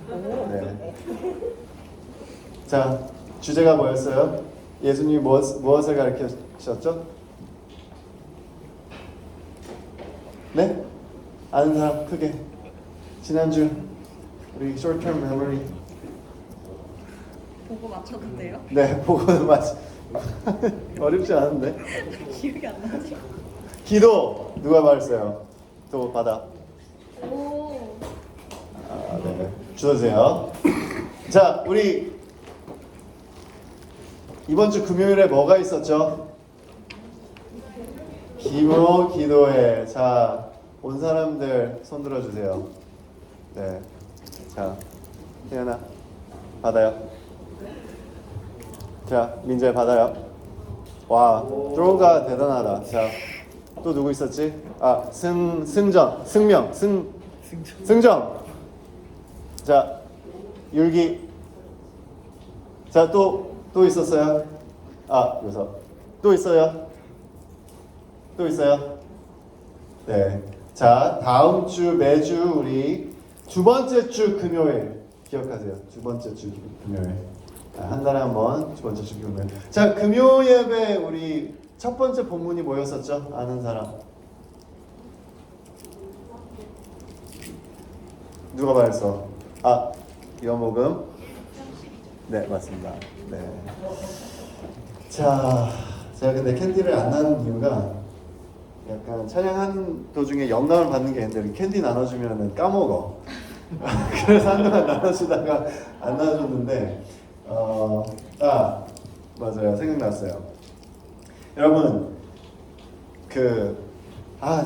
네. 자, 주제가 뭐였어요? 예수님이 무엇을 가르치셨죠? 네? 아는 사람 크게. 지난주 우리 short term memory. 보고 맞춰도 돼요? 네, 보고는 맞지. 어렵지 않은데. 기억이 안 나지. 기도 누가 말했어요? 또 받아. 오. 아, 네. 주세요. 자, 우리 이번 주 금요일에 뭐가 있었죠? 기모 기도회. 자, 온 사람들 손 들어주세요. 네. 자, 태연아 받아요. 자, 민재 받아요. 와, 드로우가 대단하다. 자, 또 누구 있었지? 아, 승정. 자, 율기. 자, 또 있었어요? 아, 여기서 또 있어요? 또 있어요? 네. 자, 다음 주 매주 우리 두 번째 주 금요일 기억하세요. 두 번째 주 금요일. 한 달에 한 번 두 번째 주 금요일. 자, 금요 예배 우리 첫 번째 본문이 뭐였었죠? 아는 사람. 누가 말했어? 아, 요목음. 네, 맞습니다. 네. 자, 제가 근데 캔디를 안 나눈 이유가 약간 찬양하는 도중에 영감을 받는 게 있는데 캔디 나눠주면은 까먹어. 그래서 한동안 나눠주다가 안 나눠줬는데 맞아요, 생각났어요. 여러분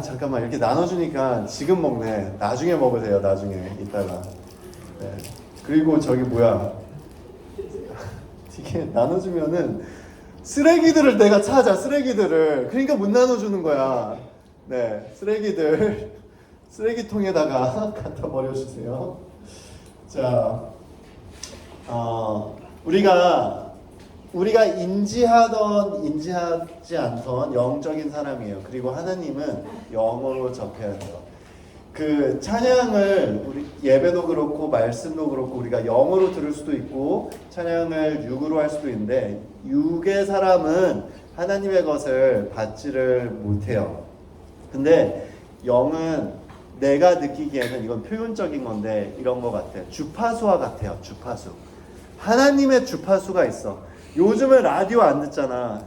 잠깐만 이렇게 나눠주니까 지금 먹네. 나중에 먹으세요. 나중에 이따가. 네. 그리고 저기 뭐야? 이게 나눠주면은 쓰레기들을 내가 찾아. 쓰레기들을. 그러니까 못 나눠주는 거야. 네, 쓰레기들 쓰레기통에다가 갖다 버려주세요. 자, 우리가 인지하지 않던 영적인 사람이에요. 그리고 하나님은 영어로 접해야 돼요. 그 찬양을 우리 예배도 그렇고 말씀도 그렇고 우리가 영어로 들을 수도 있고 찬양을 육으로 할 수도 있는데 육의 사람은 하나님의 것을 받지를 못해요. 근데 영은 내가 느끼기에는 이건 표현적인 건데 이런 것 같아요. 주파수와 같아요. 주파수. 하나님의 주파수가 있어. 요즘은 라디오 안 듣잖아.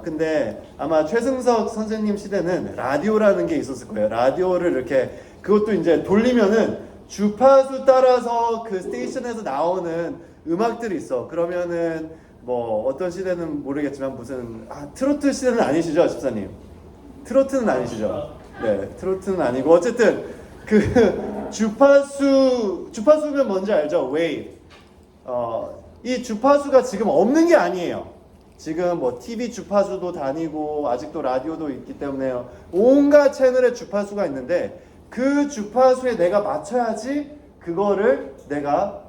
근데 아마 최승석 선생님 시대는 라디오라는 게 있었을 거예요. 라디오를 이렇게 그것도 이제 돌리면은 주파수 따라서 그 스테이션에서 나오는 음악들이 있어. 그러면은 뭐 어떤 시대는 모르겠지만 무슨 트로트 시대는 아니시죠, 집사님? 트로트는 아니시죠? 네, 트로트는 아니고 어쨌든 그 주파수면 뭔지 알죠? 웨이브. 이 주파수가 지금 없는 게 아니에요. 지금 뭐 TV 주파수도 다니고 아직도 라디오도 있기 때문에 온갖 채널의 주파수가 있는데 그 주파수에 내가 맞춰야지 그거를 내가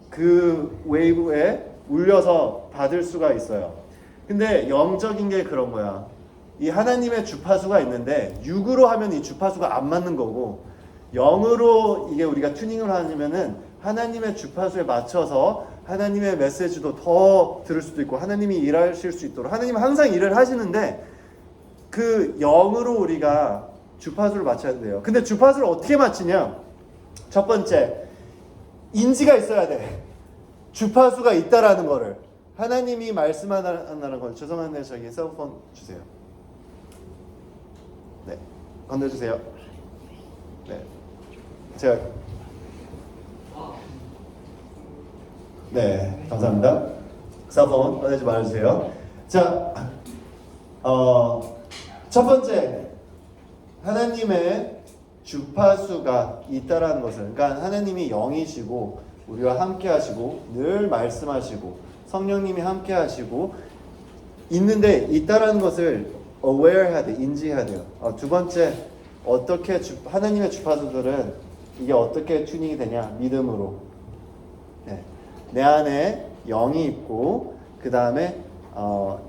그 웨이브에 울려서 받을 수가 있어요. 근데 영적인 게 그런 거야. 이 하나님의 주파수가 있는데 육으로 하면 이 주파수가 안 맞는 거고 영으로 이게 우리가 튜닝을 하려면은 하나님의 주파수에 맞춰서 하나님의 메시지도 더 들을 수도 있고 하나님이 일하실 수 있도록 하나님은 항상 일을 하시는데 그 영으로 우리가 주파수를 맞춰야 돼요. 근데 주파수를 어떻게 맞추냐? 첫 번째, 인지가 있어야 돼. 주파수가 있다라는 거를. 하나님이 말씀한다는 건 죄송한데 저기 셀폰 주세요. 네, 건네주세요. 네, 제가 네, 감사합니다. 셀폰 꺼내지 말아주세요. 자, 첫 번째 하나님의 주파수가 있다라는 것을, 그러니까 하나님이 영이시고 우리와 함께 하시고 늘 말씀하시고 성령님이 함께 하시고 있는데 있다라는 것을 aware 해야 돼, 인지해야 돼요. 두 번째, 어떻게 하나님의 주파수들은 이게 어떻게 튜닝이 되냐? 믿음으로. 네. 내 안에 영이 있고 그 다음에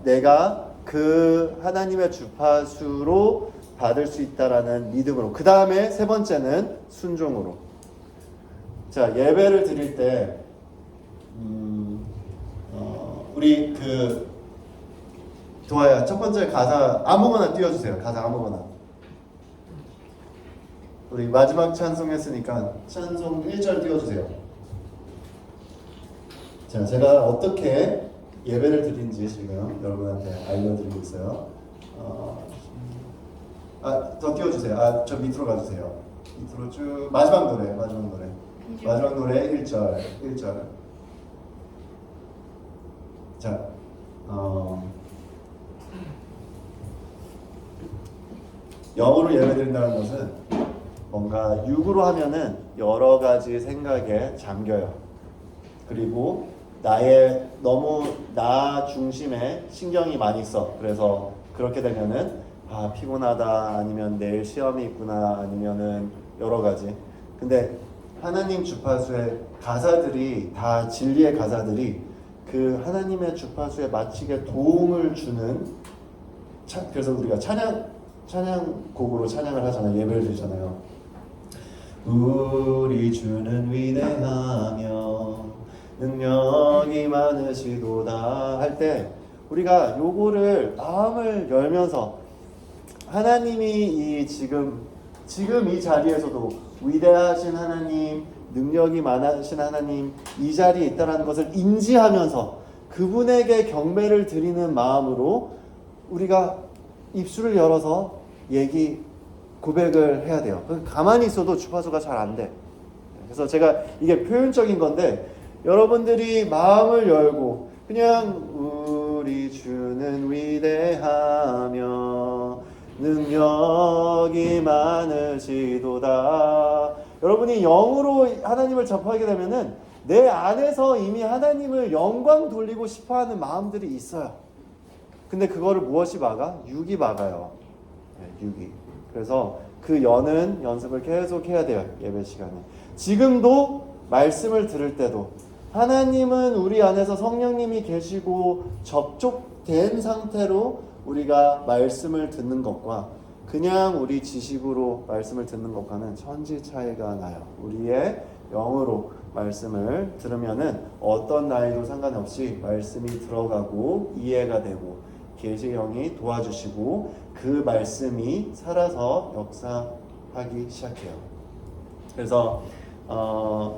내가 그 하나님의 주파수로 받을 수 있다라는 믿음으로. 그 다음에 세 번째는 순종으로. 자, 예배를 드릴 때 우리 도아야 첫 번째 가사 아무거나 띄워주세요. 가사 아무거나. 우리 마지막 찬송 했으니까 찬송 1절 띄워주세요. 자, 제가 어떻게 예배를 드린지 지금 여러분한테 알려드리고 있어요. 더 띄워주세요. 저 밑으로 가주세요. 밑으로 쭉 마지막 노래 1절. 자, 영어로 예배드린다는 것은 뭔가 육으로 하면은 여러 가지 생각에 잠겨요. 그리고 너무 나 중심에 신경이 많이 써. 그래서 그렇게 되면은 피곤하다, 아니면 내일 시험이 있구나, 아니면은 여러 가지. 근데 하나님 주파수의 가사들이 다 진리의 가사들이 그 하나님의 주파수에 맞추게 도움을 주는 그래서 우리가 찬양곡으로 찬양을 하잖아요. 예배를 드리잖아요. 우리 주는 위대하며 능력이 많으시도다 할 때 우리가 요거를 마음을 열면서 하나님이 지금 이 자리에서도 위대하신 하나님, 능력이 많으신 하나님 이 자리에 있다는 것을 인지하면서 그분에게 경배를 드리는 마음으로 우리가 입술을 열어서 고백을 해야 돼요. 가만히 있어도 주파수가 잘 안 돼. 그래서 제가 이게 표현적인 건데 여러분들이 마음을 열고 그냥 우리 주는 위대하며 능력이 많으시도다. 여러분이 영으로 하나님을 접하게 되면은 내 안에서 이미 하나님을 영광 돌리고 싶어하는 마음들이 있어요. 근데 그거를 무엇이 막아? 육이 막아요. 육이. 그래서 그 여는 연습을 계속 해야 돼요. 예배 시간에. 지금도 말씀을 들을 때도 하나님은 우리 안에서 성령님이 계시고 접촉된 상태로 우리가 말씀을 듣는 것과 그냥 우리 지식으로 말씀을 듣는 것과는 천지 차이가 나요. 우리의 영으로 말씀을 들으면은 어떤 나이도 상관없이 말씀이 들어가고 이해가 되고 계시의 영이 도와주시고 그 말씀이 살아서 역사하기 시작해요. 그래서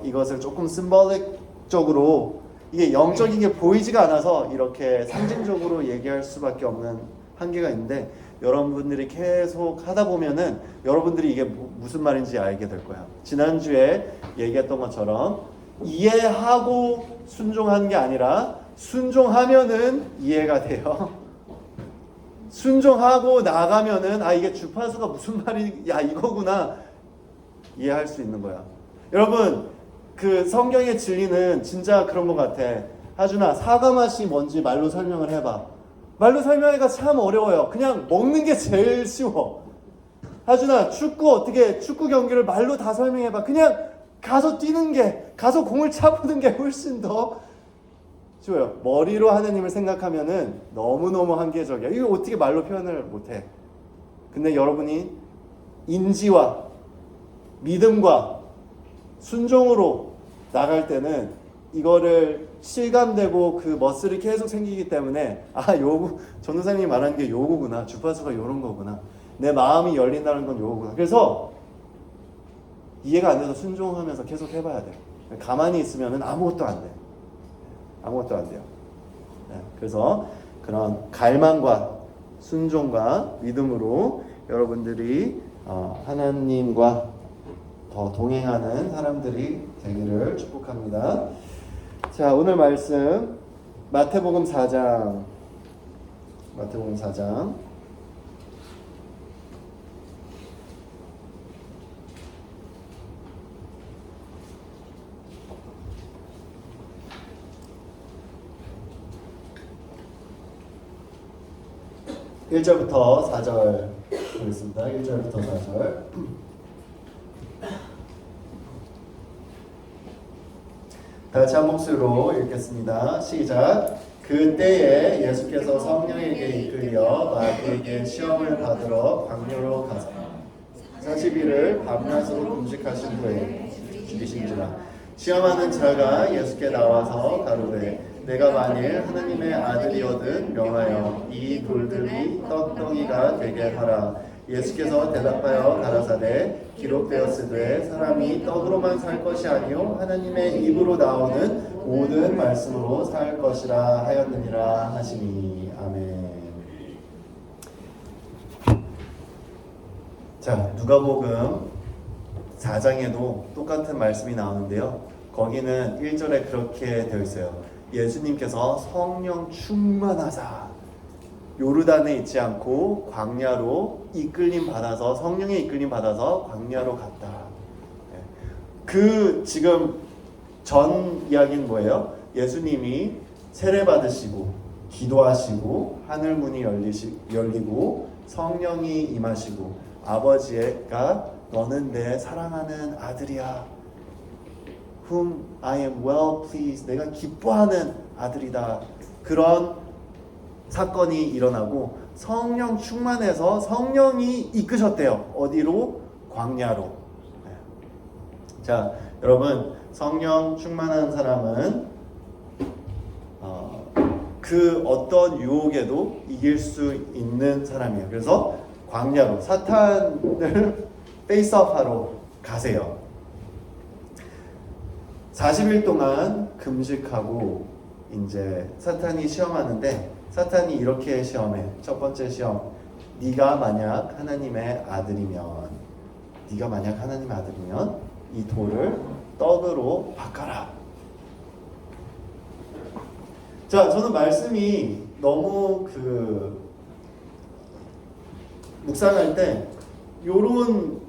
이것을 조금 심볼릭적으로 이게 영적인 게 보이지가 않아서 이렇게 상징적으로 얘기할 수밖에 없는 한계가 있는데 여러분들이 계속 하다 보면은 여러분들이 이게 무슨 말인지 알게 될 거야. 지난주에 얘기했던 것처럼 이해하고 순종하는 게 아니라 순종하면은 이해가 돼요. 순종하고 나가면은 이게 주파수가 무슨 말이야 이거구나 이해할 수 있는 거야. 여러분 그 성경의 진리는 진짜 그런 것 같아. 하준아, 사과 맛이 뭔지 말로 설명을 해봐. 말로 설명하기가 참 어려워요. 그냥 먹는 게 제일 쉬워. 하준아, 축구 경기를 말로 다 설명해봐. 그냥 가서 뛰는 게, 가서 공을 차보는 게 훨씬 더 쉬워요. 머리로 하나님을 생각하면은 너무너무 한계적이야. 이거 어떻게 말로 표현을 못해. 근데 여러분이 인지와 믿음과 순종으로 나갈 때는 이거를 실감되고 그 머슬이 계속 생기기 때문에 전도사님이 말하는 게 요거구나. 주파수가 요런 거구나. 내 마음이 열린다는 건 요거구나. 그래서 이해가 안 돼서 순종하면서 계속 해봐야 돼. 가만히 있으면은 아무것도 안 돼. 아무것도 안 돼요. 그래서 그런 갈망과 순종과 믿음으로 여러분들이 하나님과 더 동행하는 사람들이 되기를 축복합니다. 자, 오늘 말씀 마태복음 4장 1절부터 4절 보겠습니다. 1절부터 4절. 다 같이 한 목소리로 읽겠습니다. 시작. 그때에 예수께서 성령에게 이끌려 마귀에게 시험을 받으러 광야로 가사 40일을 밤낮으로 금식하신 후에 죽이신지라. 시험하는 자가 예수께 나와서 가로되 내가 만일 하나님의 아들이거든 명하여 이 돌들이 떡덩이가 되게 하라. 예수께서 대답하여 가라사대 기록되었으되 사람이 떡으로만 살 것이 아니요 하나님의 입으로 나오는 모든 말씀으로 살 것이라 하였느니라 하시니. 아멘. 자, 누가복음 4장에도 똑같은 말씀이 나오는데요. 거기는 1절에 그렇게 되어 있어요. 예수님께서 성령 충만하사 요르단에 있지 않고 광야로 이끌림 받아서 성령의 이끌림 받아서 광야로 갔다. 그 지금 전 이야기는 뭐예요? 예수님이 세례 받으시고 기도하시고 하늘 문이 열리고 성령이 임하시고 아버지가 너는 내 사랑하는 아들이야. Whom I am well pleased. 내가 기뻐하는 아들이다. 그런 사건이 일어나고 성령 충만해서 성령이 이끄셨대요. 어디로? 광야로. 자, 여러분 성령 충만한 사람은 그 어떤 유혹에도 이길 수 있는 사람이에요. 그래서 광야로 사탄을 페이스업하러 가세요. 40일 동안 금식하고 이제 사탄이 시험하는데 사탄이 이렇게 시험해. 첫 번째 시험. 네가 만약 하나님의 아들이면 이 돌을 떡으로 바꿔라. 자, 저는 말씀이 너무 묵상할 때 요런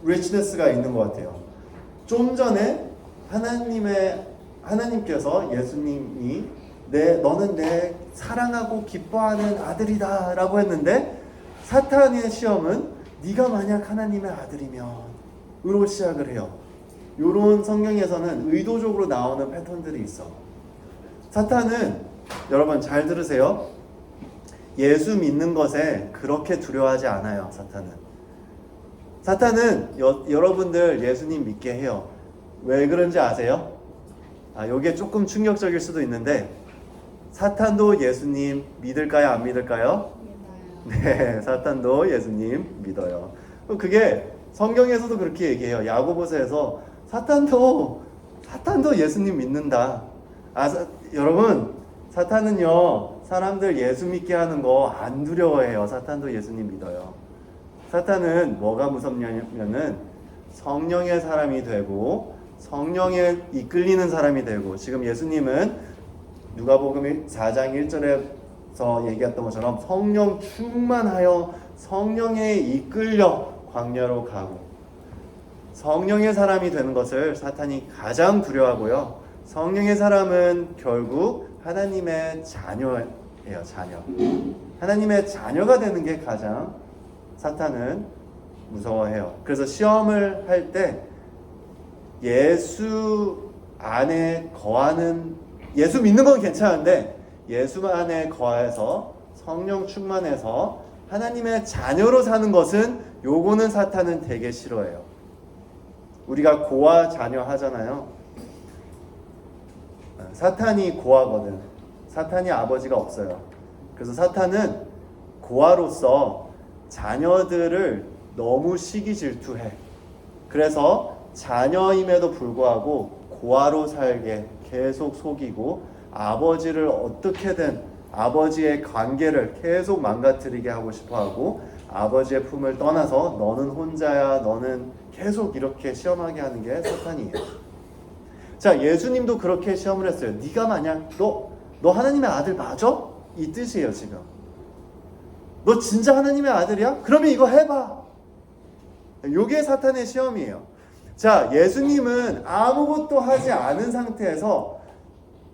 리치네스가 있는 것 같아요. 좀 전에 하나님께서 예수님이 너는 내 사랑하고 기뻐하는 아들이다 라고 했는데 사탄의 시험은 네가 만약 하나님의 아들이면 으로 시작을 해요. 요런 성경에서는 의도적으로 나오는 패턴들이 있어. 사탄은 여러분 잘 들으세요. 예수 믿는 것에 그렇게 두려워하지 않아요. 사탄은 여러분들 예수님 믿게 해요. 왜 그런지 아세요? 이게 조금 충격적일 수도 있는데 사탄도 예수님 믿을까요? 안 믿을까요? 네, 사탄도 예수님 믿어요. 그게 성경에서도 그렇게 얘기해요. 야고보서에서 사탄도 예수님 믿는다. 여러분 사탄은요 사람들 예수 믿게 하는 거 안 두려워해요. 사탄도 예수님 믿어요. 사탄은 뭐가 무섭냐면은 성령의 사람이 되고 성령에 이끌리는 사람이 되고, 지금 예수님은 누가복음 4장 1절에서 얘기했던 것처럼 성령 충만하여 성령에 이끌려 광야로 가고 성령의 사람이 되는 것을 사탄이 가장 두려워하고요. 성령의 사람은 결국 하나님의 자녀예요. 하나님의 자녀가 되는 게 가장 사탄은 무서워해요. 그래서 시험을 할 때 예수 안에 거하는, 예수 믿는 건 괜찮은데 예수 안에 거해서 성령 충만해서 하나님의 자녀로 사는 것은, 요거는 사탄은 되게 싫어해요. 우리가 고아 자녀 하잖아요. 사탄이 고아거든. 사탄이 아버지가 없어요. 그래서 사탄은 고아로서 자녀들을 너무 시기 질투해. 그래서 자녀임에도 불구하고 고아로 살게 계속 속이고 아버지를 어떻게든 아버지의 관계를 계속 망가뜨리게 하고 싶어하고 아버지의 품을 떠나서 너는 혼자야, 너는 계속 이렇게 시험하게 하는 게 사탄이에요. 자, 예수님도 그렇게 시험을 했어요. 네가 만약 너 하나님의 아들 맞아? 이 뜻이에요. 지금 너 진짜 하나님의 아들이야? 그러면 이거 해봐. 요게 사탄의 시험이에요. 자, 예수님은 아무것도 하지 않은 상태에서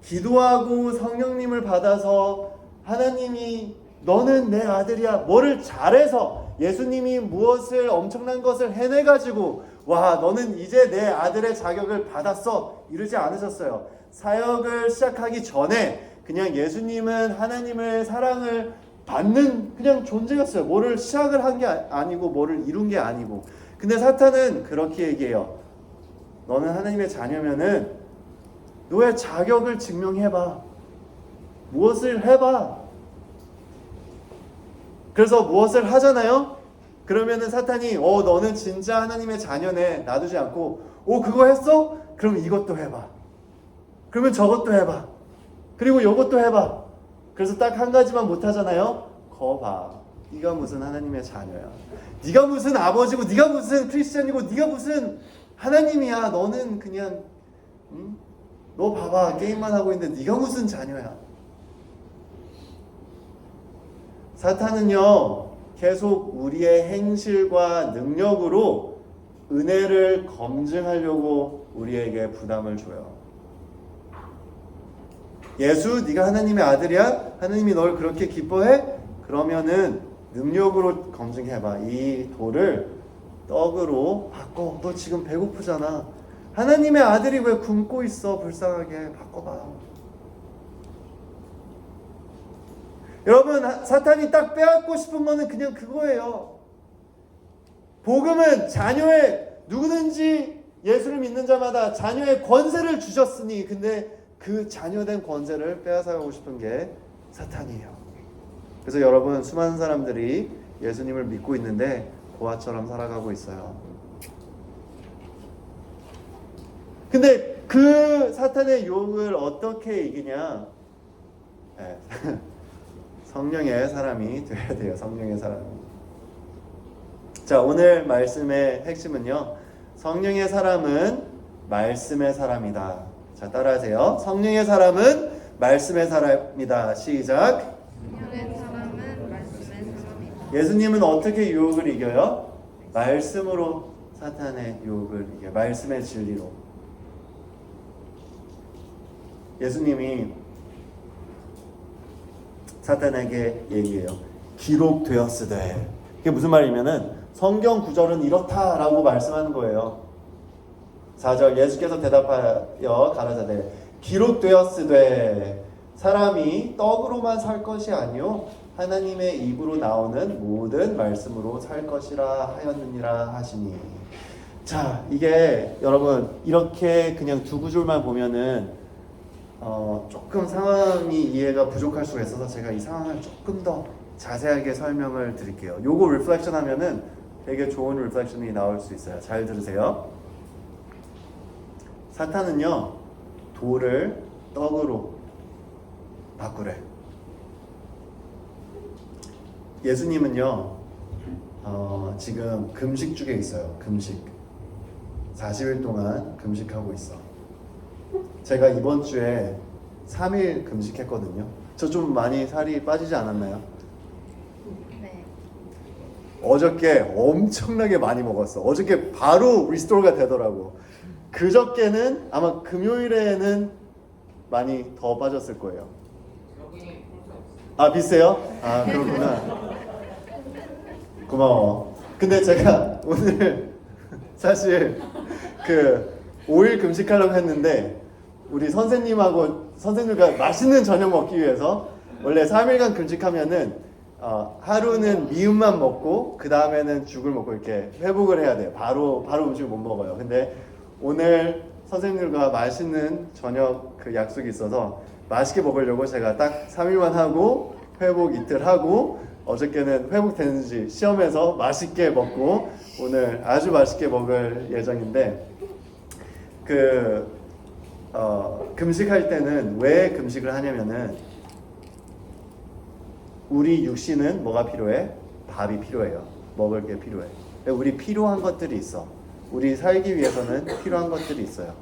기도하고 성령님을 받아서 하나님이 너는 내 아들이야, 뭐를 잘해서 예수님이 무엇을 엄청난 것을 해내가지고 와 너는 이제 내 아들의 자격을 받았어 이러지 않으셨어요. 사역을 시작하기 전에 그냥 예수님은 하나님의 사랑을 받는 그냥 존재였어요. 뭐를 시작을 한 게 아니고 뭐를 이룬 게 아니고. 근데 사탄은 그렇게 얘기해요. 너는 하나님의 자녀면은 너의 자격을 증명해봐. 무엇을 해봐. 그래서 무엇을 하잖아요? 그러면은 사탄이 너는 진짜 하나님의 자녀네 놔두지 않고 그거 했어? 그럼 이것도 해봐. 그러면 저것도 해봐. 그리고 이것도 해봐. 그래서 딱 한 가지만 못하잖아요? 거 봐. 네가 무슨 하나님의 자녀야. 네가 무슨 아버지고 네가 무슨 크리스천이고 네가 무슨 하나님이야. 너는 그냥 너 봐봐. 게임만 하고 있는데 네가 무슨 자녀야. 사탄은요 계속 우리의 행실과 능력으로 은혜를 검증하려고 우리에게 부담을 줘요. 예수 네가 하나님의 아들이야? 하나님이 널 그렇게 기뻐해? 그러면은 능력으로 검증해봐. 이 돌을 떡으로 바꿔. 너 지금 배고프잖아. 하나님의 아들이 왜 굶고 있어? 불쌍하게 바꿔봐. 여러분, 사탄이 딱 빼앗고 싶은 거는 그냥 그거예요. 복음은 자녀의 누구든지 예수를 믿는 자마다 자녀의 권세를 주셨으니, 근데 그 자녀된 권세를 빼앗아가고 싶은 게 사탄이에요. 그래서 여러분, 수많은 사람들이 예수님을 믿고 있는데 고아처럼 살아가고 있어요. 근데 그 사탄의 유혹을 어떻게 이기냐? 성령의 사람이 돼야 돼요. 성령의 사람. 자, 오늘 말씀의 핵심은요. 성령의 사람은 말씀의 사람이다. 자, 따라하세요. 성령의 사람은 말씀의 사람이다. 시작. 성령의 사람은 말씀의 사람이다. 예수님은 어떻게 유혹을 이겨요? 말씀으로 사탄의 유혹을 이겨요. 말씀의 진리로. 예수님이 사탄에게 얘기해요. 기록되었으되. 그게 무슨 말이냐면은 성경 구절은 이렇다라고 말씀하는 거예요. 4절 예수께서 대답하여 가라사대 기록되었으되 사람이 떡으로만 살 것이 아니요 하나님의 입으로 나오는 모든 말씀으로 살 것이라 하였느니라 하시니. 자, 이게 여러분 이렇게 그냥 두 구절만 보면은 조금 상황이 이해가 부족할 수가 있어서 제가 이 상황을 조금 더 자세하게 설명을 드릴게요. 요거 리플렉션 하면은 되게 좋은 리플렉션이 나올 수 있어요. 잘 들으세요. 사탄은요 돌을 떡으로 바꾸래. 예수님은요 지금 금식 중에 있어요. 금식 40일 동안 금식하고 있어. 제가 이번 주에 3일 금식했거든요. 저 좀 많이 살이 빠지지 않았나요? 네. 어저께 엄청나게 많이 먹었어. 어저께 바로 리스토어가 되더라고. 그저께는 아마 금요일에는 많이 더 빠졌을 거예요. 아, 비슷해요? 아, 그렇구나. 고마워. 근데 제가 오늘 사실 그 5일 금식하려고 했는데 우리 선생님과 맛있는 저녁 먹기 위해서 원래 3일간 금식하면은 하루는 미음만 먹고 그 다음에는 죽을 먹고 이렇게 회복을 해야 돼요. 바로 음식을 못 먹어요. 근데 오늘 선생님과 맛있는 저녁 그 약속이 있어서 맛있게 먹으려고 제가 딱 3일만 하고 회복 이틀 하고 어저께는 회복되는지 시험해서 맛있게 먹고 오늘 아주 맛있게 먹을 예정인데 금식할 때는 왜 금식을 하냐면은 우리 육신은 뭐가 필요해? 밥이 필요해요. 먹을 게 필요해. 우리 필요한 것들이 있어. 우리 살기 위해서는 필요한 것들이 있어요.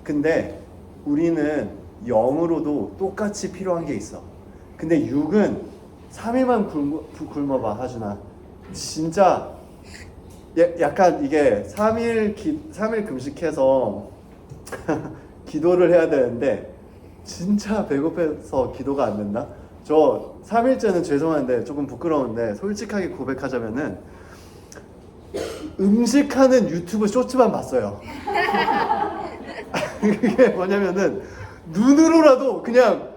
근데 우리는 영으로도 똑같이 필요한 게 있어. 근데 육은 3일만 굶어봐 하준아. 진짜 약간 이게 3일 금식해서 기도를 해야 되는데 진짜 배고파서 기도가 안 된다? 저 3일째는 죄송한데 조금 부끄러운데 솔직하게 고백하자면은 음식하는 유튜브 쇼츠만 봤어요. 그게 뭐냐면은 눈으로라도 그냥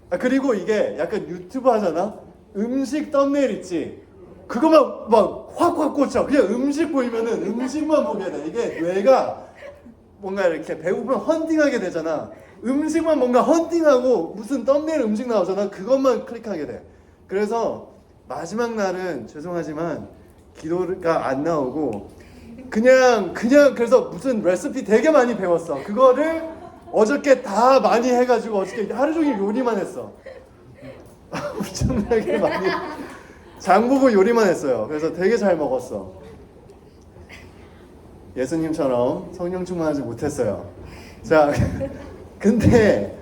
그리고 이게 약간 유튜브 하잖아? 음식 썸네일 있지? 그거만 막 확확 꽂혀. 그냥 음식 보이면은 음식만 보게 돼. 이게 뇌가 뭔가 이렇게 배고프면 헌팅하게 되잖아. 음식만 뭔가 헌팅하고 무슨 썸네일 음식 나오잖아. 그것만 클릭하게 돼. 그래서 마지막 날은 죄송하지만 기도가 안 나오고 그냥 그래서 무슨 레시피 되게 많이 배웠어. 그거를 어저께 다 많이 해가지고 어저께 하루 종일 요리만 했어. 엄청나게 많이 장 보고 요리만 했어요. 그래서 되게 잘 먹었어. 예수님처럼 성령 충만하지 못했어요. 자, 근데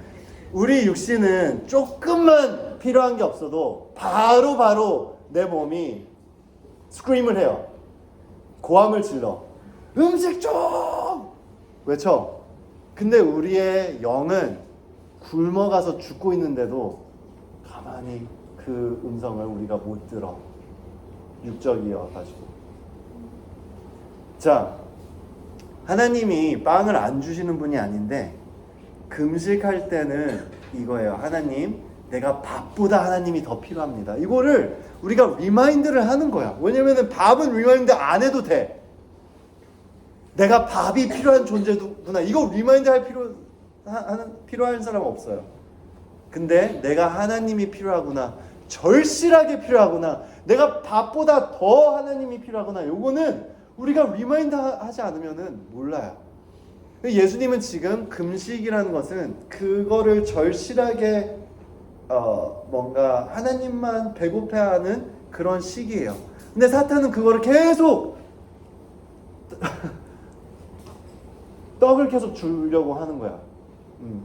우리 육신은 조금만 필요한 게 없어도 바로 내 몸이 스크림을 해요. 고함을 질러. 음식 좀! 외쳐. 근데 우리의 영은 굶어가서 죽고 있는데도 가만히 그 음성을 우리가 못 들어. 육적이어가지고. 자, 하나님이 빵을 안 주시는 분이 아닌데 금식할 때는 이거예요. 하나님, 내가 밥보다 하나님이 더 필요합니다. 이거를 우리가 리마인드를 하는 거야. 왜냐면은 밥은 리마인드 안 해도 돼. 내가 밥이 필요한 존재구나. 이거 리마인드 할 필요한 사람 없어요. 근데 내가 하나님이 필요하구나. 절실하게 필요하구나. 내가 밥보다 더 하나님이 필요하구나. 요거는 우리가 리마인드 하지 않으면은 몰라요. 예수님은 지금 금식이라는 것은 그거를 절실하게 뭔가 하나님만 배고파하는 그런 시기예요. 근데 사탄은 그거를 계속 떡을 계속 주려고 하는 거야.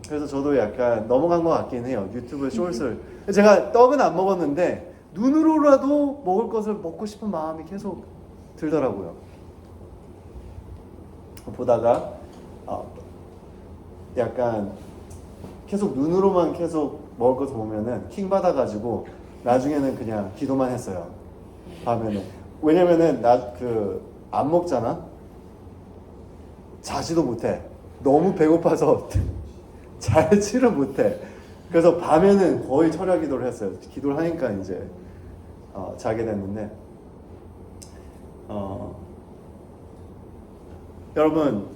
그래서 저도 약간 넘어간 것 같긴 해요. 유튜브 숏을 제가 떡은 안 먹었는데 눈으로라도 먹을 것을 먹고 싶은 마음이 계속 들더라고요. 보다가 약간 계속 눈으로만 계속 먹을 것을 보면은 킹 받아가지고 나중에는 그냥 기도만 했어요. 밤에는. 왜냐면은 안 먹잖아. 자지도 못해. 너무 배고파서 자지를 못해. 그래서 밤에는 거의 철야 기도를 했어요. 기도를 하니까 이제 자게 됐는데 여러분,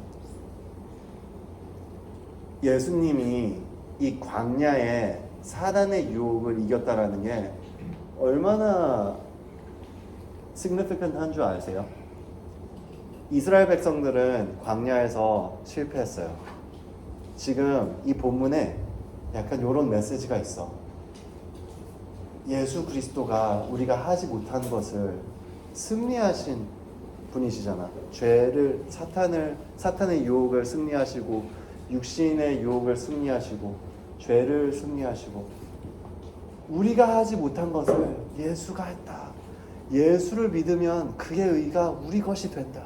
예수님이 이 광야에 사단의 유혹을 이겼다라는 게 얼마나 significant 줄 아세요? 이스라엘 백성들은 광야에서 실패했어요. 지금 이 본문에 약간 이런 메시지가 있어. 예수 그리스도가 우리가 하지 못한 것을 승리하신 분이시잖아. 사탄의 유혹을 승리하시고 육신의 유혹을 승리하시고 죄를 승리하시고 우리가 하지 못한 것을 예수가 했다. 예수를 믿으면 그의 의가 우리 것이 된다.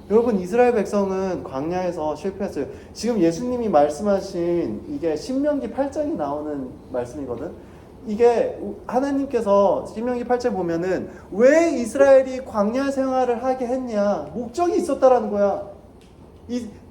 여러분, 이스라엘 백성은 광야에서 실패했어요. 지금 예수님이 말씀하신 이게 신명기 8장이 나오는 말씀이거든. 이게 하나님께서 신명기 8장 보면은 왜 이스라엘이 광야 생활을 하게 했냐, 목적이 있었다라는 거야.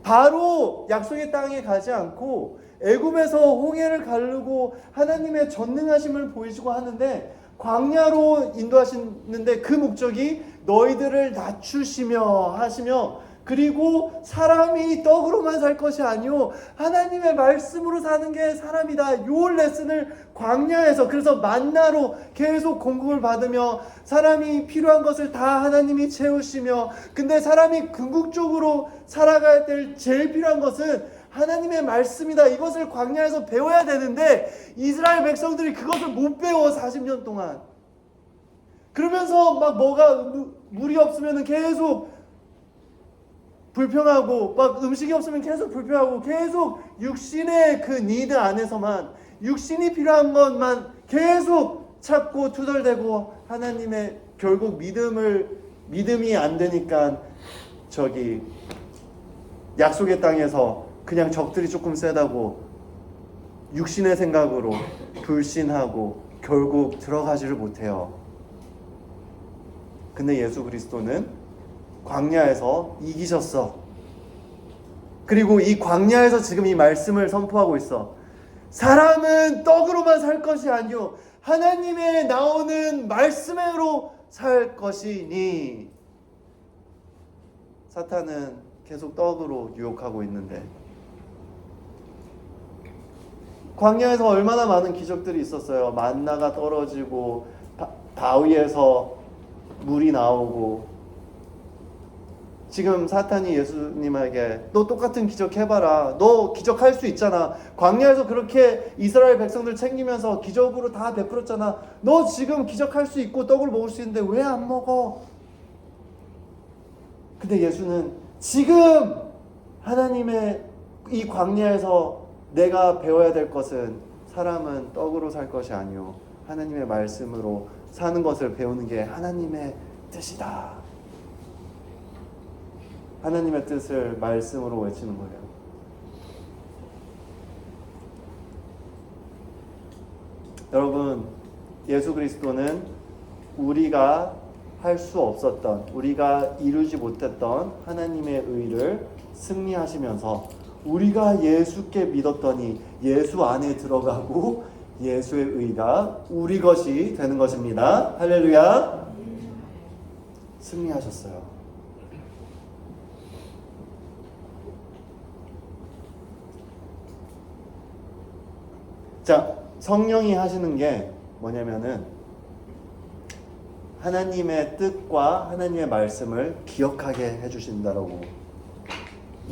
바로 약속의 땅에 가지 않고 애굽에서 홍해를 가르고 하나님의 전능하심을 보이시고 하는데 광야로 인도하시는데 그 목적이 너희들을 낮추시며 하시며, 그리고 사람이 떡으로만 살 것이 아니오 하나님의 말씀으로 사는 게 사람이다. 요 레슨을 광야에서, 그래서 만나로 계속 공급을 받으며 사람이 필요한 것을 다 하나님이 채우시며, 근데 사람이 궁극적으로 살아갈 때 제일 필요한 것은 하나님의 말씀이다. 이것을 광야에서 배워야 되는데 이스라엘 백성들이 그것을 못 배워. 40년 동안. 그러면서 막 뭐가 물이 없으면 계속 불평하고, 막 음식이 없으면 계속 불평하고, 계속 육신의 그 니드 안에서만, 육신이 필요한 것만 계속 찾고 투덜대고, 하나님의 결국 믿음이 안 되니까 약속의 땅에서 그냥 적들이 조금 세다고 육신의 생각으로 불신하고 결국 들어가지를 못해요. 근데 예수 그리스도는 광야에서 이기셨어. 그리고 이 광야에서 지금 이 말씀을 선포하고 있어. 사람은 떡으로만 살 것이 아니요 하나님의 나오는 말씀으로 살 것이니. 사탄은 계속 떡으로 유혹하고 있는데 광야에서 얼마나 많은 기적들이 있었어요. 만나가 떨어지고 바위에서 물이 나오고 지금 사탄이 예수님에게 너 똑같은 기적 해봐라. 너 기적할 수 있잖아. 광야에서 그렇게 이스라엘 백성들 챙기면서 기적으로 다 베풀었잖아. 너 지금 기적할 수 있고 떡을 먹을 수 있는데 왜 안 먹어? 근데 예수는 지금 하나님의 이 광야에서 내가 배워야 될 것은 사람은 떡으로 살 것이 아니요 하나님의 말씀으로 사는 것을 배우는 게 하나님의 뜻이다. 하나님의 뜻을 말씀으로 외치는 거예요. 여러분, 예수 그리스도는 우리가 할 수 없었던, 우리가 이루지 못했던 하나님의 의를 승리하시면서 우리가 예수께 믿었더니 예수 안에 들어가고 예수의 의가 우리 것이 되는 것입니다. 할렐루야. 승리하셨어요. 자, 성령이 하시는 게 뭐냐면은 하나님의 뜻과 하나님의 말씀을 기억하게 해주신다라고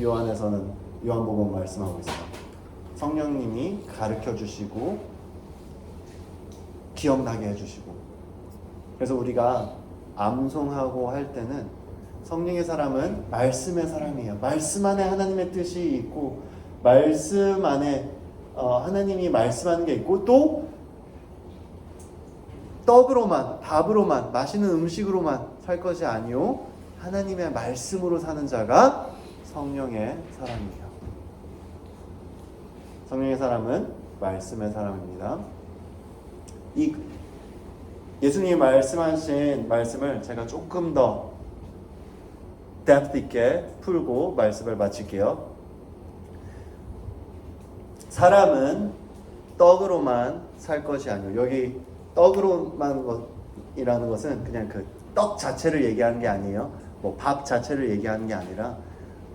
요한복음 말씀하고 있어요. 성령님이 가르쳐 주시고 기억나게 해주시고 그래서 우리가 암송하고 할 때는 성령의 사람은 말씀의 사람이에요. 말씀 안에 하나님의 뜻이 있고 말씀 안에 하나님이 말씀하는 게 있고 또 떡으로만 밥으로만 맛있는 음식으로만 살 것이 아니요 하나님의 말씀으로 사는 자가 성령의 사람이에요. 성령의 사람은 말씀의 사람입니다. 이 예수님이 말씀하신 말씀을 제가 조금 더 depth 있게 풀고 말씀을 마칠게요. 사람은 떡으로만 살 것이 아니요. 여기 떡으로만이라는 것은 그냥 그 떡 자체를 얘기하는 게 아니에요. 뭐 밥 자체를 얘기하는 게 아니라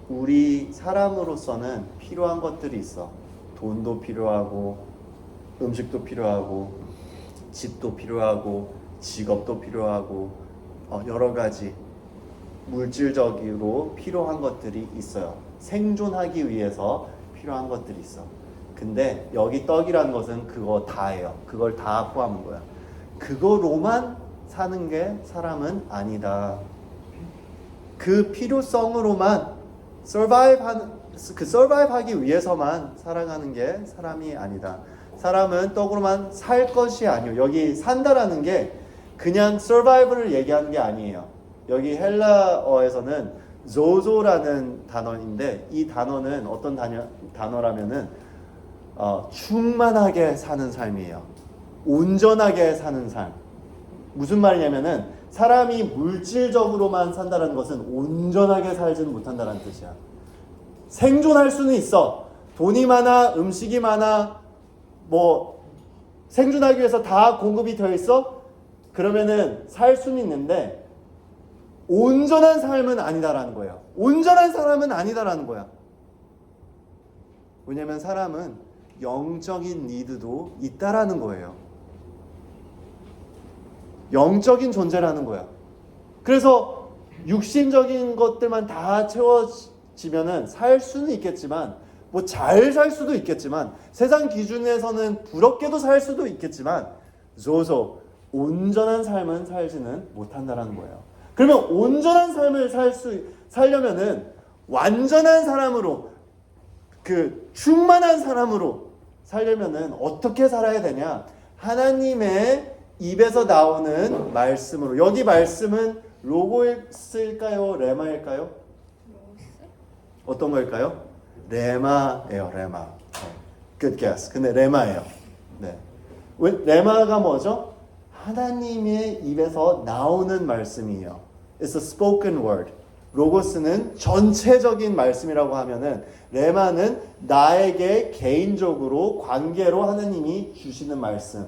우리 사람으로서는 필요한 것들이 있어. 돈도 필요하고 음식도 필요하고 집도 필요하고 직업도 필요하고 여러 가지 물질적으로 필요한 것들이 있어요. 생존하기 위해서 필요한 것들이 있어. 근데 여기 떡이라는 것은 그거 다예요. 그걸 다 포함한 거야. 그거로만 사는 게 사람은 아니다. 그 필요성으로만 서바이브하기 위해서만 살아가는 게 사람이 아니다. 사람은 떡으로만 살 것이 아니요. 여기 산다라는 게 그냥 서바이브를 얘기하는 게 아니에요. 여기 헬라어에서는 조조라는 단어인데 이 단어는 어떤 단어라면은 충만하게 사는 삶이에요. 온전하게 사는 삶. 무슨 말이냐면은 사람이 물질적으로만 산다는 것은 온전하게 살지는 못한다는 뜻이야. 생존할 수는 있어. 돈이 많아, 음식이 많아, 뭐 생존하기 위해서 다 공급이 되어 있어? 그러면은 살 수는 있는데 온전한 삶은 아니다라는 거예요. 온전한 사람은 아니다라는 거야. 왜냐면 사람은 영적인 니드도 있다라는 거예요. 영적인 존재라는 거야. 그래서 육신적인 것들만 다 채워지면은 살 수는 있겠지만 뭐 잘 살 수도 있겠지만 세상 기준에서는 부럽게도 살 수도 있겠지만 온전한 삶은 살지는 못한다라는 거예요. 그러면 온전한 삶을 살려면은 완전한 사람으로 그 충만한 사람으로 살려면은 어떻게 살아야 되냐? 하나님의 입에서 나오는 말씀으로. 여기 말씀은 로고일까요? 레마일까요? 어떤 걸까요? 레마예요. 레마. Good guess. 근데 레마예요. 네. 레마가 뭐죠? 하나님의 입에서 나오는 말씀이에요. It's a spoken word. 로고스는 전체적인 말씀이라고 하면은 레마는 나에게 개인적으로 관계로 하나님이 주시는 말씀.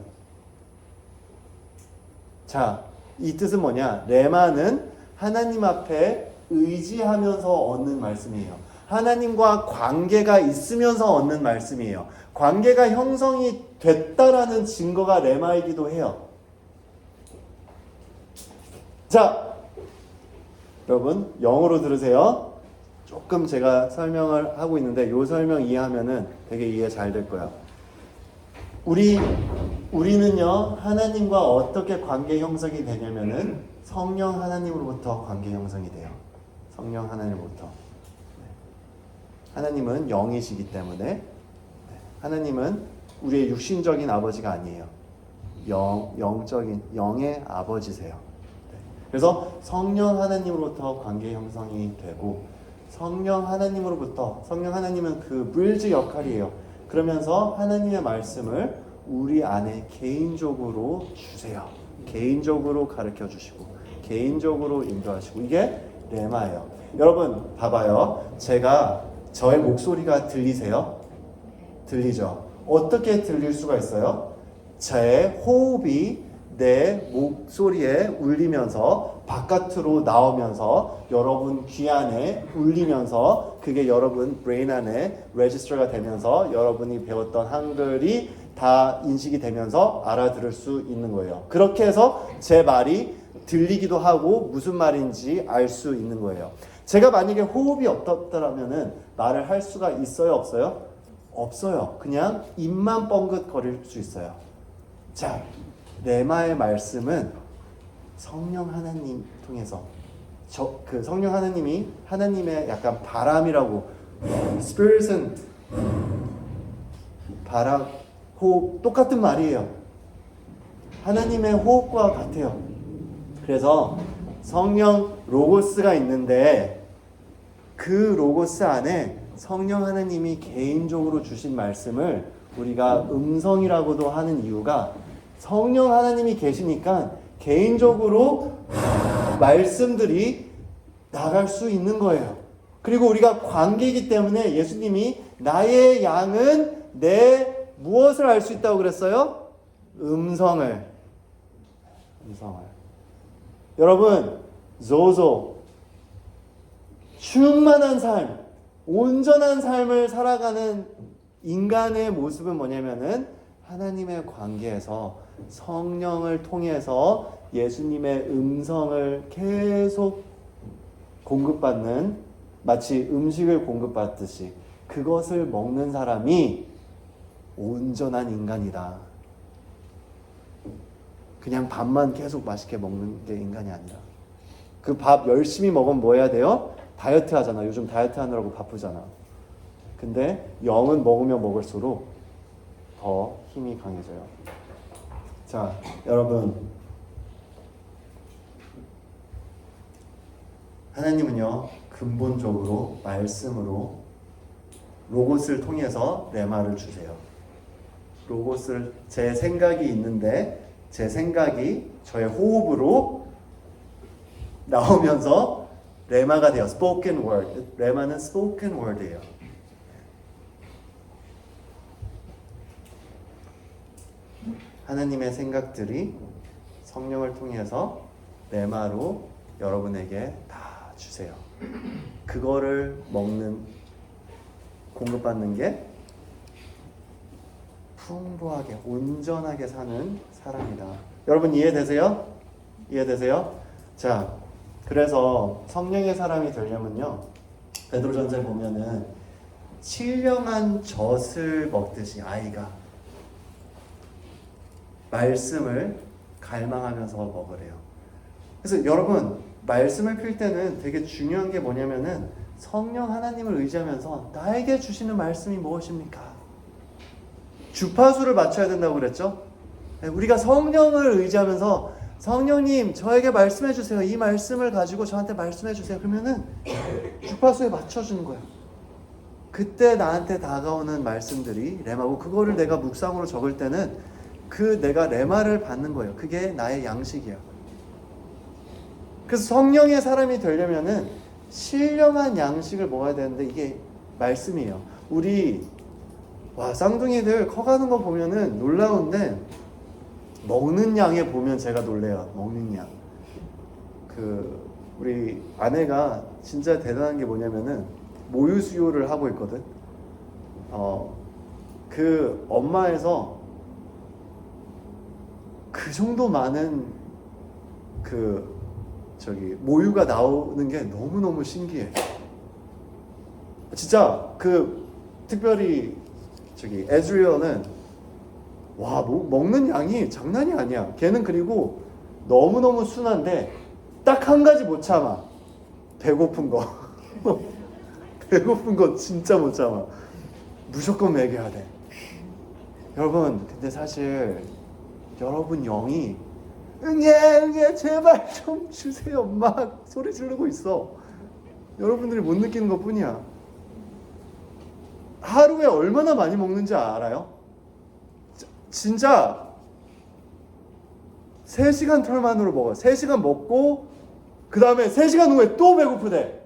자, 이 뜻은 뭐냐? 레마는 하나님 앞에 의지하면서 얻는 말씀이에요. 하나님과 관계가 있으면서 얻는 말씀이에요. 관계가 형성이 됐다라는 증거가 레마이기도 해요. 자, 여러분 영어로 들으세요. 조금 제가 설명을 하고 있는데 이 설명 이해하면은 되게 이해 잘 될 거야. 우리는요 하나님과 어떻게 관계 형성이 되냐면은 성령 하나님으로부터 관계 형성이 돼요. 성령 하나님으로부터. 하나님은 영이시기 때문에 하나님은 우리의 육신적인 아버지가 아니에요. 영적인 영의 아버지세요. 그래서 성령 하나님으로부터 관계 형성이 되고 성령 하나님은 그 브리지 역할이에요. 그러면서 하나님의 말씀을 우리 안에 개인적으로 주세요. 개인적으로 가르쳐 주시고 개인적으로 인도하시고 이게 레마예요. 여러분 봐봐요. 저의 목소리가 들리세요? 들리죠? 어떻게 들릴 수가 있어요? 제 호흡이 내 목소리에 울리면서 바깥으로 나오면서 여러분 귀 안에 울리면서 그게 여러분 브레인 안에 레지스터가 되면서 여러분이 배웠던 한글이 다 인식이 되면서 알아들을 수 있는 거예요. 그렇게 해서 제 말이 들리기도 하고 무슨 말인지 알 수 있는 거예요. 제가 만약에 호흡이 없었더라면은 말을 할 수가 있어요, 없어요? 없어요. 그냥 입만 뻥긋거릴 수 있어요. 자, 레마의 말씀은 성령 하나님 통해서 그 성령 하나님이 하나님의 약간 바람이라고 Spirit은 바람, 호흡 똑같은 말이에요. 하나님의 호흡과 같아요. 그래서 성령 로고스가 있는데 그 로고스 안에 성령 하나님이 개인적으로 주신 말씀을 우리가 음성이라고도 하는 이유가 성령 하나님이 계시니까 개인적으로 말씀들이 나갈 수 있는 거예요. 그리고 우리가 관계이기 때문에 예수님이 나의 양은 내 무엇을 알 수 있다고 그랬어요? 음성을. 여러분, 조조 충만한 삶, 온전한 삶을 살아가는 인간의 모습은 뭐냐면은 하나님의 관계에서 성령을 통해서 예수님의 음성을 계속 공급받는 마치 음식을 공급받듯이 그것을 먹는 사람이 온전한 인간이다. 그냥 밥만 계속 맛있게 먹는 게 인간이 아니라 그 밥 열심히 먹으면 뭐 해야 돼요? 다이어트 하잖아. 요즘 다이어트 하느라고 바쁘잖아. 근데 영은 먹으면 먹을수록 더 힘이 강해져요. 자, 여러분 하나님은요 근본적으로 말씀으로 로고스를 통해서 레마를 주세요. 로고스를 제 생각이 있는데 제 생각이 저의 호흡으로 나오면서 레마가 돼요. spoken word. 레마는 spoken word예요. 하나님의 생각들이 성령을 통해서 레마로 여러분에게 다 주세요. 그거를 공급받는 게 풍부하게 온전하게 사는 사람이다. 여러분 이해되세요? 이해되세요? 자, 그래서 성령의 사람이 되려면요 베드로전서에 보면은 신령한 젖을 먹듯이 아이가 말씀을 갈망하면서 먹으래요. 그래서 여러분 말씀을 필 때는 되게 중요한 게 뭐냐면은 성령 하나님을 의지하면서 나에게 주시는 말씀이 무엇입니까? 주파수를 맞춰야 된다고 그랬죠? 우리가 성령을 의지하면서 성령님 저에게 말씀해 주세요. 이 말씀을 가지고 저한테 말씀해 주세요. 그러면은 주파수에 맞춰주는 거예요. 그때 나한테 다가오는 말씀들이 레마고 그거를 내가 묵상으로 적을 때는 내가 레마를 받는 거예요. 그게 나의 양식이야. 그래서 성령의 사람이 되려면은 신령한 양식을 먹어야 되는데 이게 말씀이에요. 우리 쌍둥이들 커가는 거 보면은 놀라운데 먹는 양에 보면 제가 놀래요. 먹는 양. 우리 아내가 진짜 대단한 게 뭐냐면은 모유 수유를 하고 있거든. 그 엄마에서 그 정도 많은 모유가 나오는 게 너무너무 신기해. 진짜 특별히 에즈리얼은 와, 먹는 양이 장난이 아니야. 걔는 그리고 너무너무 순한데 딱 한 가지 못 참아. 배고픈 거. 배고픈 거 진짜 못 참아. 무조건 먹여야 돼. 여러분, 근데 사실 여러분 영이 응애 제발 좀 주세요 막 소리 지르고 있어. 여러분들이 못 느끼는 것 뿐이야. 하루에 얼마나 많이 먹는지 알아요? 진짜 3시간 털만으로 먹어요. 3시간 먹고 그 다음에 3시간 후에 또 배고프대.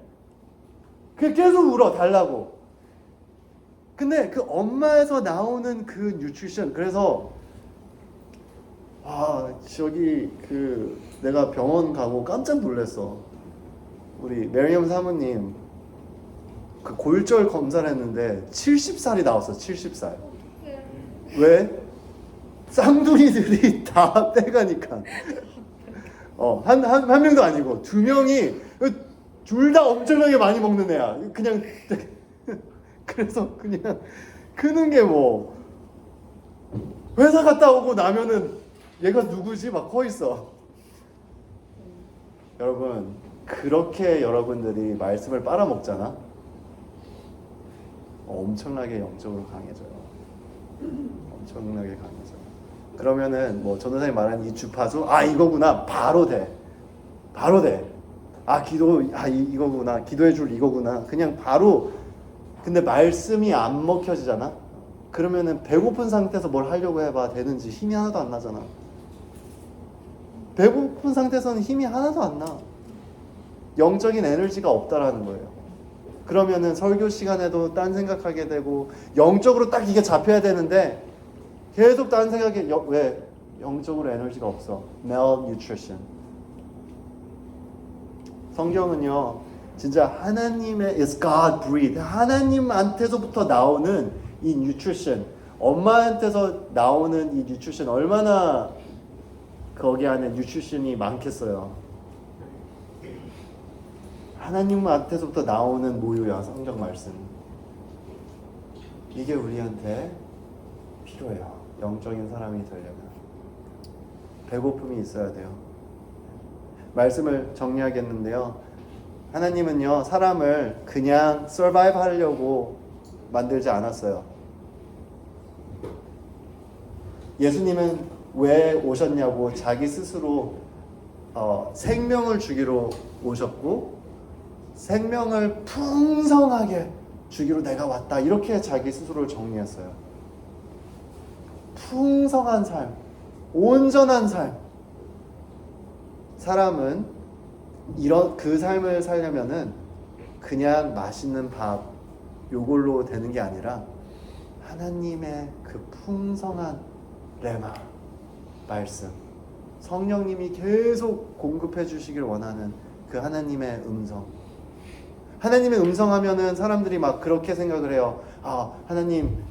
그게 계속 울어 달라고. 근데 그 엄마에서 나오는 그 뉴트리션, 그래서 내가 병원 가고 깜짝 놀랐어. 우리 메리엄 사모님 그 골절 검사를 했는데 70살이 나왔어. 70살. 왜? 쌍둥이들이 다 빼가니까. 한 명도 아니고 2명이 둘 다 엄청나게 많이 먹는 애야. 그냥 그래서 그냥 크는 게 뭐 회사 갔다 오고 나면은 얘가 누구지? 막 커 있어. 여러분, 그렇게 여러분들이 말씀을 빨아먹잖아. 엄청나게 영적으로 강해져요. 엄청나게 강해져요. 그러면은 뭐 전도사님 말하는 이 주파수, 이거구나, 바로 돼. 이거구나, 기도해줄 이거구나, 그냥 바로. 근데 말씀이 안 먹혀지잖아. 그러면은 배고픈 상태에서 뭘 하려고 해봐 되는지 힘이 하나도 안 나잖아. 배고픈 상태에서는 힘이 하나도 안 나. 영적인 에너지가 없다라는 거예요. 그러면은 설교 시간에도 딴 생각하게 되고, 영적으로 딱 이게 잡혀야 되는데 계속 딴 생각에, 왜? 영적으로 에너지가 없어. malnutrition. 성경은요, 진짜 하나님의 is God breathed. 하나님한테서부터 나오는 이 nutrition, 엄마한테서 나오는 이 nutrition, 얼마나 거기 안에 nutrition이 많겠어요. 하나님한테서부터 나오는 모유야, 성경 말씀. 이게 우리한테 필요해요. 영적인 사람이 되려면 배고픔이 있어야 돼요. 말씀을 정리하겠는데요, 하나님은요 사람을 그냥 survive 하려고 만들지 않았어요. 예수님은 왜 오셨냐고 자기 스스로 생명을 주기로 오셨고, 생명을 풍성하게 주기로 내가 왔다, 이렇게 자기 스스로를 정리했어요. 풍성한 삶, 온전한 삶. 사람은 그 삶을 살려면은 그냥 맛있는 밥 요걸로 되는 게 아니라 하나님의 그 풍성한 레마 말씀, 성령님이 계속 공급해 주시길 원하는 그 하나님의 음성. 하나님의 음성 하면은 사람들이 막 그렇게 생각을 해요. 하나님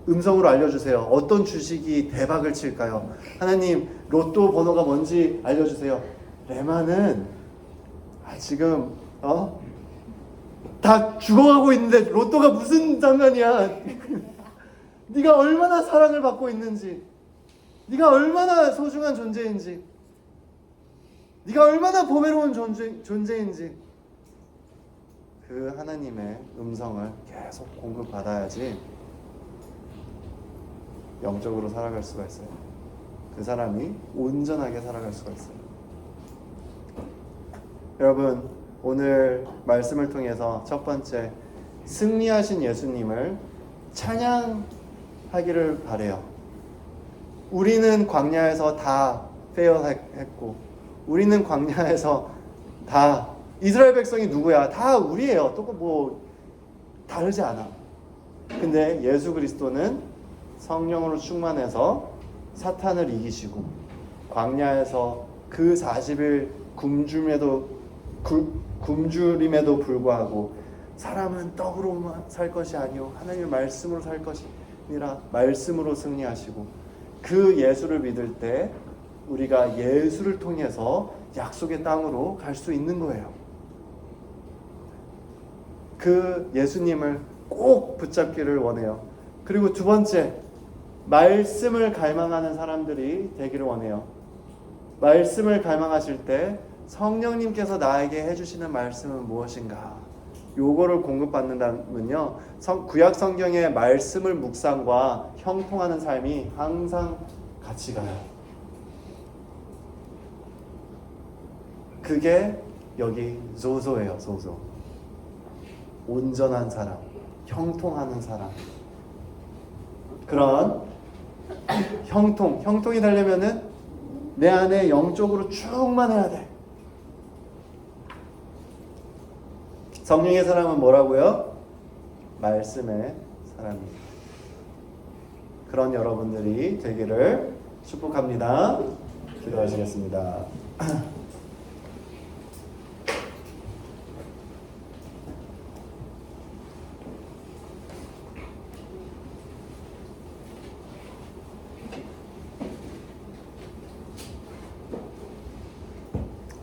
음성으로 알려주세요. 어떤 주식이 대박을 칠까요? 하나님 로또 번호가 뭔지 알려주세요. 레마는 지금 다 죽어가고 있는데 로또가 무슨 상관이야. 네가 얼마나 사랑을 받고 있는지, 네가 얼마나 소중한 존재인지, 네가 얼마나 보배로운 존재인지, 그 하나님의 음성을 계속 공급받아야지 영적으로 살아갈 수가 있어요. 그 사람이 온전하게 살아갈 수가 있어요. 여러분, 오늘 말씀을 통해서 첫 번째, 승리하신 예수님을 찬양하기를 바래요. 우리는 광야에서 다 페일했고, 우리는 광야에서 다, 이스라엘 백성이 누구야? 다 우리예요. 또 뭐 다르지 않아. 근데 예수 그리스도는 성령으로 충만해서 사탄을 이기시고, 광야에서 그 40일 굶주림에도 굶주림에도 불구하고 사람은 떡으로만 살 것이 아니요 하나님의 말씀으로 살 것이니라 말씀으로 승리하시고 그 예수를 믿을 때 우리가 예수를 통해서 약속의 땅으로 갈 수 있는 거예요. 그 예수님을 꼭 붙잡기를 원해요. 그리고 두 번째, 말씀을 갈망하는 사람들이 되기를 원해요. 말씀을 갈망하실 때 성령님께서 나에게 해주시는 말씀은 무엇인가? 요거를 공급받는다면요, 구약 성경의 말씀을 묵상과 형통하는 삶이 항상 같이 가요. 그게 여기 소소예요. 소소. 온전한 사람, 형통하는 사람. 그런 형통이 되려면은 내 안에 영적으로 충만해야 돼. 성령의 사람은 뭐라고요? 말씀의 사람입니다. 그런 여러분들이 되기를 축복합니다. 기도하시겠습니다.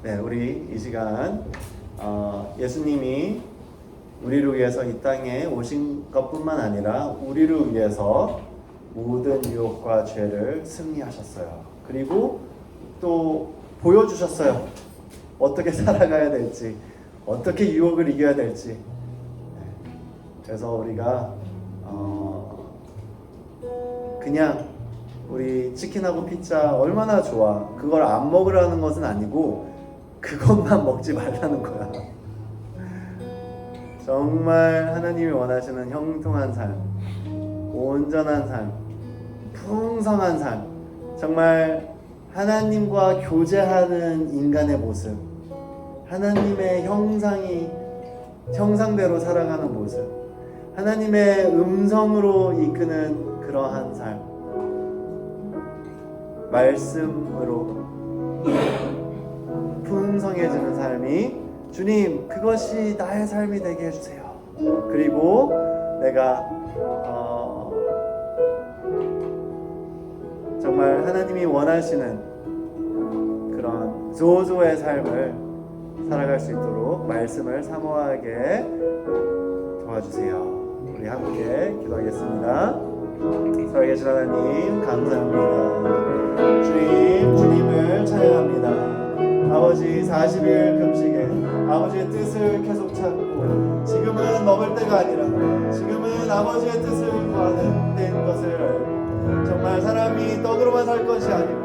네, 우리 이 시간 예수님이 우리를 위해서 이 땅에 오신 것뿐만 아니라 우리를 위해서 모든 유혹과 죄를 승리하셨어요. 그리고 또 보여주셨어요. 어떻게 살아가야 될지, 어떻게 유혹을 이겨야 될지. 네, 그래서 우리가 그냥 우리 치킨하고 피자 얼마나 좋아, 그걸 안 먹으라는 것은 아니고 그것만 먹지 말라는 거야. 정말 하나님이 원하시는 형통한 삶, 온전한 삶, 풍성한 삶, 정말 하나님과 교제하는 인간의 모습, 하나님의 형상대로 살아가는 모습, 하나님의 음성으로 이끄는 그러한 삶, 말씀으로 풍성해지는 삶이, 주님 그것이 나의 삶이 되게 해주세요. 그리고 내가 정말 하나님이 원하시는 그런 조조의 삶을 살아갈 수 있도록 말씀을 사모하게 도와주세요. 우리 함께 기도하겠습니다. 살아계신 하나님 감사합니다. 주님을 찬양합니다. 아버지 40일 금식에 아버지의 뜻을 계속 찾고, 지금은 먹을 때가 아니라 지금은 아버지의 뜻을 구하는 때인 것을 알고, 정말 사람이 떡으로만 살 것이 아니고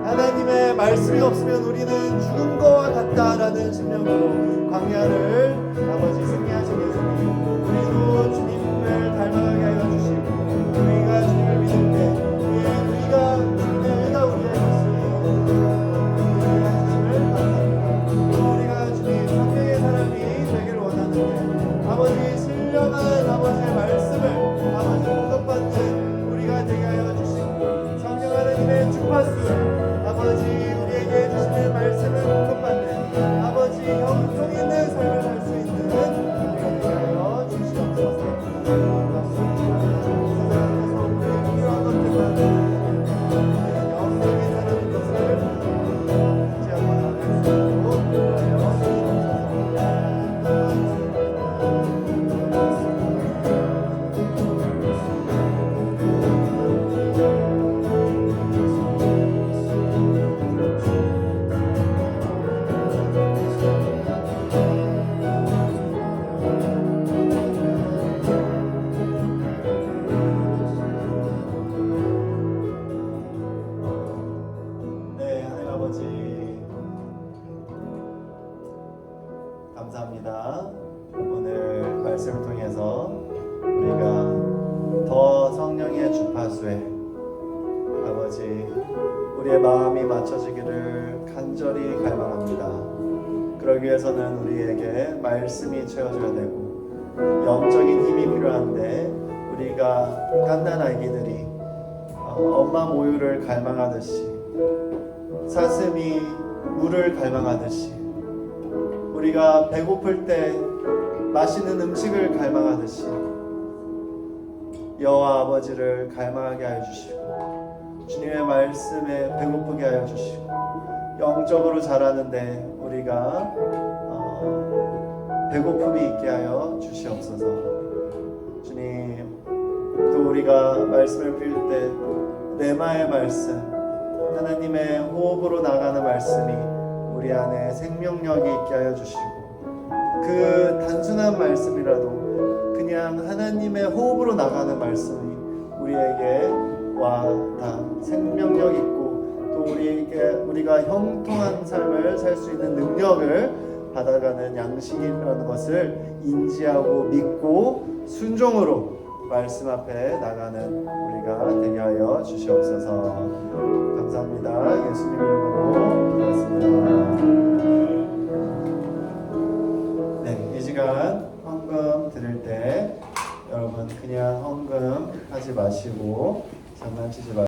하나님의 말씀이 없으면 우리는 죽은 것과 같다라는 신명으로 광야를 아버지 승리하신 예수님, 우리도 주님을 닮아가게 하여 주시고, 우리가 주님을 믿을 때 우리가 주님의 은혜가 우리의 것이 아버지 신령한 아버지의 말씀을 아버지 공급받는 우리가 되게 하여 주시고, 성령 하나님의 주파수 아버지 우리에게 해주시는 말씀을 공급받는 아버지 형통 있는 삶을 살 수 있는 우리가 되게 하여 주시옵소서. 세상에서 우리의 필요한 것들만 영적인 하나님 것을 같이 한번 나눌 수 있도록 하여 주시옵소서. 감사합니다. 오늘 말씀을 통해서 우리가 더 성령의 주파수에 아버지 우리의 마음이 맞춰지기를 간절히 갈망합니다. 그러기 위해서는 우리에게 말씀이 채워져야 되고 영적인 힘이 필요한데, 우리가 갓난 아기들이 엄마 모유를 갈망하듯이, 사슴이 물을 갈망하듯이 우리가 배고플 때 맛있는 음식을 갈망하듯이 여호와 아버지를 갈망하게 하여 주시고 주님의 말씀에 배고프게 하여 주시고 영적으로 자라는데 우리가 배고픔이 있게 하여 주시옵소서. 주님, 또 우리가 말씀을 빌 때 레마의 말씀, 하나님의 호흡으로 나가는 말씀이 우리 안에 생명력이 있게 하여 주시고 그 단순한 말씀이라도 그냥 하나님의 호흡으로 나가는 말씀이 우리에게 다 생명력 있고 또 우리가 형통한 삶을 살 수 있는 능력을 받아가는 양식이라는 것을 인지하고 믿고 순종으로 말씀 앞에 나가는 우리가 되게 하여 주시옵소서. 감사합니다. 예수님 이름으로 기도했습니다. 네, 이 시간 헌금 드릴 때 여러분 그냥 헌금 하지 마시고 장난치지 마시고